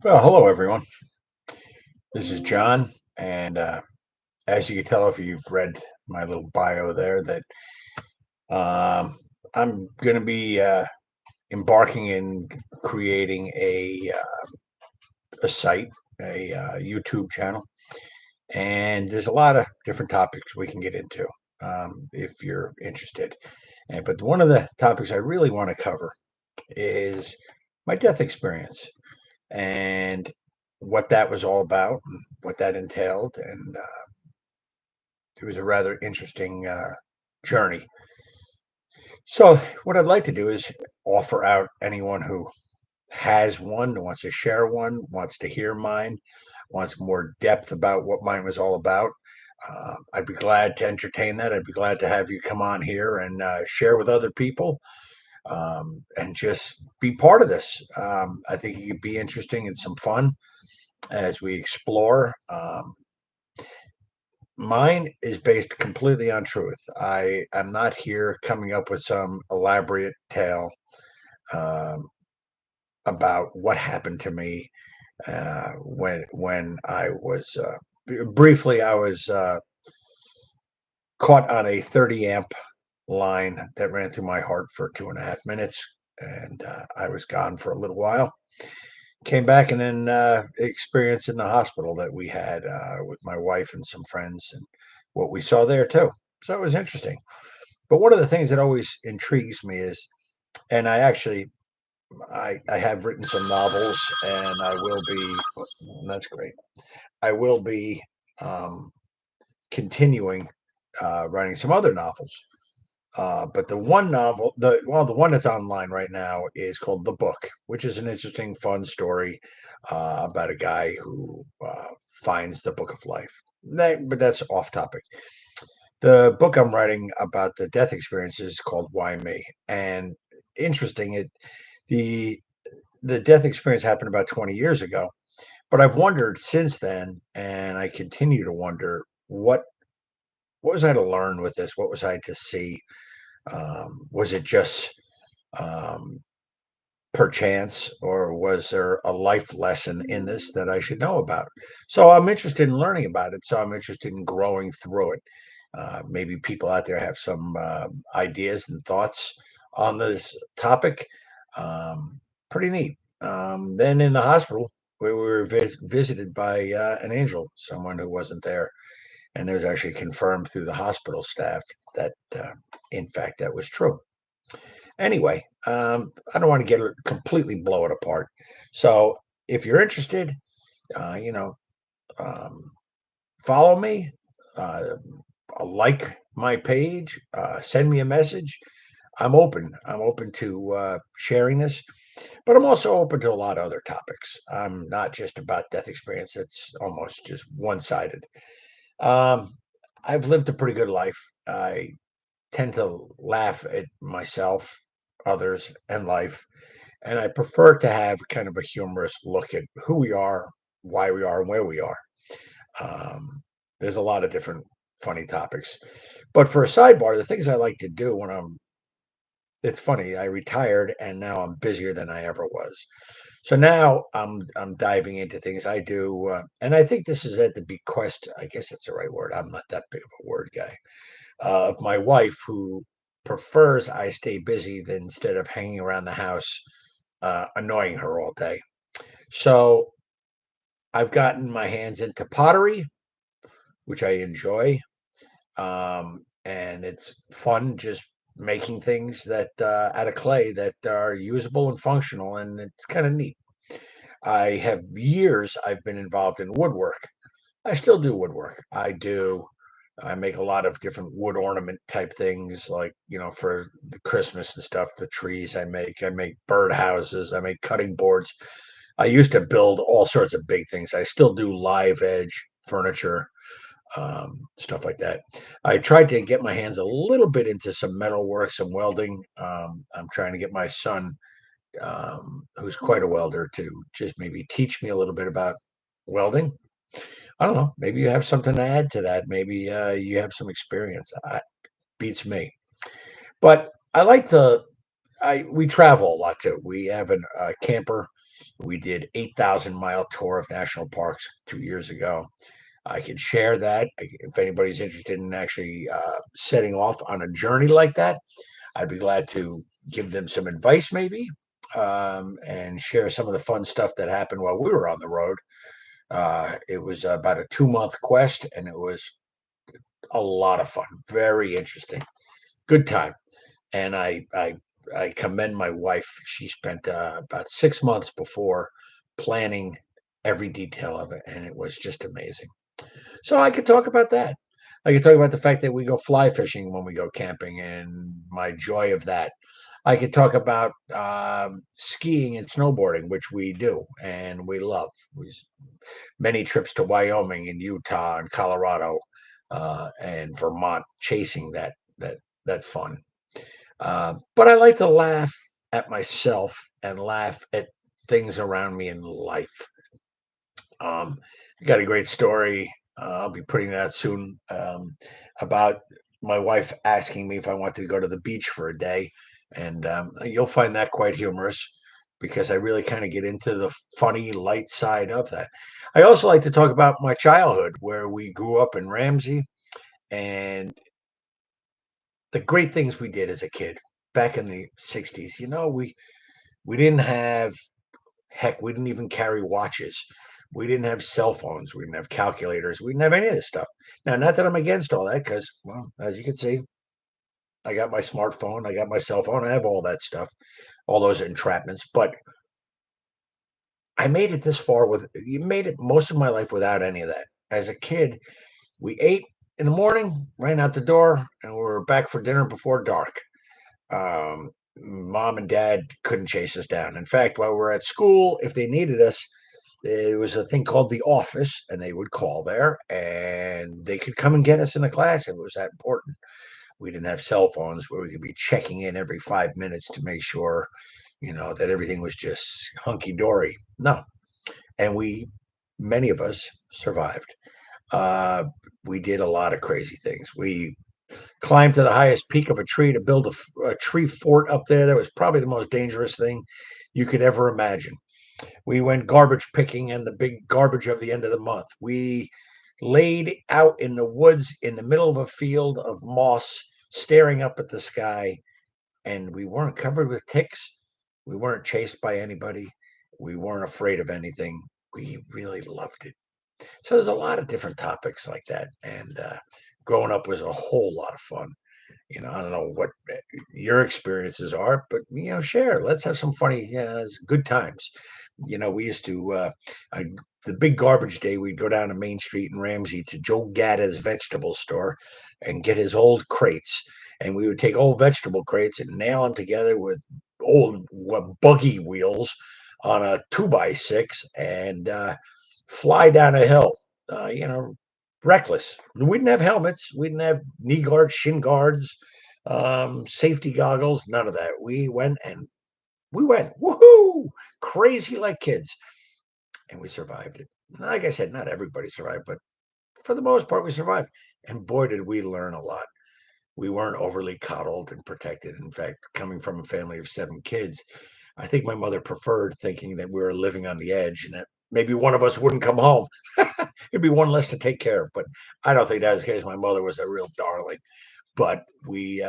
Well, hello everyone. This is John, and as you can tell if you've read my little bio there, that um, I'm going to be embarking in creating a site, a YouTube channel, and there's a lot of different topics we can get into if you're interested. But one of the topics I really want to cover is my death experience and what that was all about, and what that entailed, and it was a rather interesting journey. So, what I'd like to do is offer out anyone who has one, wants to share one, wants to hear mine, wants more depth about what mine was all about. I'd be glad to entertain that. I'd be glad to have you come on here and share with other people and just be part of this. I think it could be interesting and some fun as we explore. Mine is based completely on truth. I am not here coming up with some elaborate tale um, about what happened to me when I was briefly I was caught on a 30 amp line that ran through my heart for 2.5 minutes, and I was gone for a little while. Came back and then experienced in the hospital that we had with my wife and some friends, and what we saw there too. So it was interesting. But one of the things that always intrigues me is, and I have written some novels, and I will be. That's great. I will be um, continuing writing some other novels. But the one novel, the one that's online right now is called The Book, which is an interesting, fun story about a guy who finds the Book of Life. But that's off topic. The book I'm writing about the death experience is called Why Me? And interesting, the the death experience happened about 20 years ago, but I've wondered since then, and I continue to wonder what was I to learn with this? What was I to see? Was it just um, perchance, or was there a life lesson in this that I should know about? So I'm interested in learning about it. So I'm interested in growing through it. Maybe people out there have some ideas and thoughts on this topic. Um, Pretty neat. Then in the hospital, we were visited by an angel, someone who wasn't there, and it was actually confirmed through the hospital staff that, in fact, that was true. Anyway, I don't want to get completely blow it apart. So if you're interested, uh, you know, um, follow me, uh, like my page, send me a message. I'm open. I'm open to sharing this, but I'm also open to a lot of other topics. I'm not just about death experience. It's almost just one-sided. Um, I've lived a pretty good life. I tend to laugh at myself, others, and life. And I prefer to have kind of a humorous look at who we are, why we are, and where we are. Um, there's a lot of different funny topics. But for a sidebar, the things I like to do when it's funny, I retired and now I'm busier than I ever was. So now I'm diving into things I do, and I think this is at the bequest. I guess that's the right word. I'm not that big of a word guy, of my wife, who prefers I stay busy than instead of hanging around the house annoying her all day. So I've gotten my hands into pottery, which I enjoy, and it's fun just making things that out of clay that are usable and functional, and it's kind of neat. I have years I've been involved in woodwork. I still do woodwork. I make a lot of different wood ornament type things, like, for the Christmas and stuff, the trees I make bird houses, I make cutting boards. I used to build all sorts of big things. I still do live edge furniture, stuff like that. I tried to get my hands a little bit into some metal work, some welding. I'm trying to get my son, who's quite a welder, to just maybe teach me a little bit about welding. I don't know. Maybe you have something to add to that. Maybe you have some experience. Beats me. But I we travel a lot too. We have a camper. We did 8,000-mile tour of national parks 2 years ago. I can share that if anybody's interested in actually setting off on a journey like that. I'd be glad to give them some advice, maybe, and share some of the fun stuff that happened while we were on the road. It was about a 2 month quest, and it was a lot of fun. Very interesting. Good time. And I commend my wife. She spent about 6 months before planning every detail of it, and it was just amazing. So I could talk about that. I could talk about the fact that we go fly fishing when we go camping and my joy of that. I could talk about skiing and snowboarding, which we do and we love. Many trips to Wyoming and Utah and Colorado and Vermont, chasing that fun. But I like to laugh at myself and laugh at things around me in life. I got a great story. I'll be putting that soon about my wife asking me if I wanted to go to the beach for a day, and you'll find that quite humorous because I really kind of get into the funny, light side of that. I also like to talk about my childhood, where we grew up in Ramsey, and the great things we did as a kid back in the '60s. We didn't have Heck, we didn't even carry watches. We didn't have cell phones. We didn't have calculators. We didn't have any of this stuff. Now, not that I'm against all that, because, well, as you can see, I got my smartphone, I got my cell phone, I have all that stuff, all those entrapments. But I made it this far with you made it most of my life without any of that. As a kid, we ate in the morning, ran out the door, and we were back for dinner before dark. Mom and dad couldn't chase us down. In fact, while we were at school, if they needed us, there was a thing called the office, and they would call there, and they could come and get us in the class if it was that important. We didn't have cell phones where we could be checking in every 5 minutes to make sure, that everything was just hunky dory. No, and many of us survived. Uh, we did a lot of crazy things. We climbed to the highest peak of a tree to build a tree fort up there. That was probably the most dangerous thing you could ever imagine. We went garbage picking and the big garbage of the end of the month. We laid out in the woods in the middle of a field of moss, staring up at the sky, and we weren't covered with ticks. We weren't chased by anybody. We weren't afraid of anything. We really loved it. So there's a lot of different topics like that, and growing up was a whole lot of fun. I don't know what your experiences are, but share. Let's have some funny, good times. We used to I, the big garbage day. We'd go down to Main Street in Ramsey to Joe Gatta's vegetable store and get his old crates, and we would take old vegetable crates and nail them together with old buggy wheels on a 2x6 and fly down a hill. Reckless. We didn't have helmets. We didn't have knee guards, shin guards, safety goggles, none of that. We went, woohoo, crazy like kids, and we survived it. Like I said, not everybody survived, but for the most part, we survived. And boy, did we learn a lot. We weren't overly coddled and protected. In fact, coming from a family of 7 kids, I think my mother preferred thinking that we were living on the edge and that maybe one of us wouldn't come home. It'd be one less to take care of. But I don't think that was the case. My mother was a real darling. But we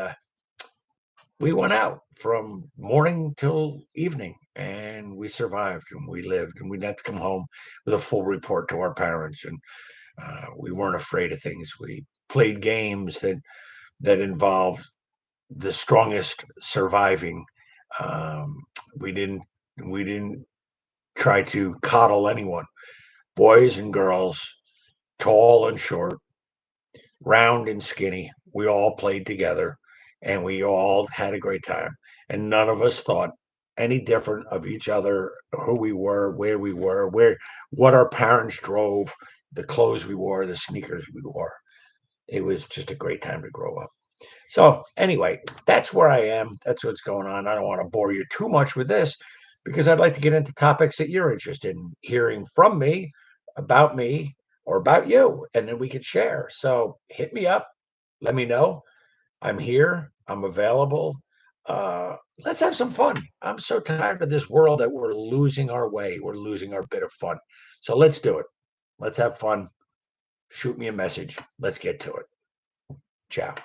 went out from morning till evening and we survived and we lived and we didn't have to come home with a full report to our parents. And we weren't afraid of things. We played games that involved the strongest surviving. Um, we didn't we didn't try to coddle anyone. Boys and girls, tall and short, round and skinny, we all played together and we all had a great time. And none of us thought any different of each other, who we were, what our parents drove, the clothes we wore, the sneakers we wore. It was just a great time to grow up. So, anyway, that's where I am. That's what's going on. I don't want to bore you too much with this because I'd like to get into topics that you're interested in hearing from me, or about you, and then we could share. So, hit me up. Let me know. I'm here. I'm available. Let's have some fun. I'm so tired of this world that we're losing our way. We're losing our bit of fun. So let's do it. Let's have fun. Shoot me a message. Let's get to it. Ciao.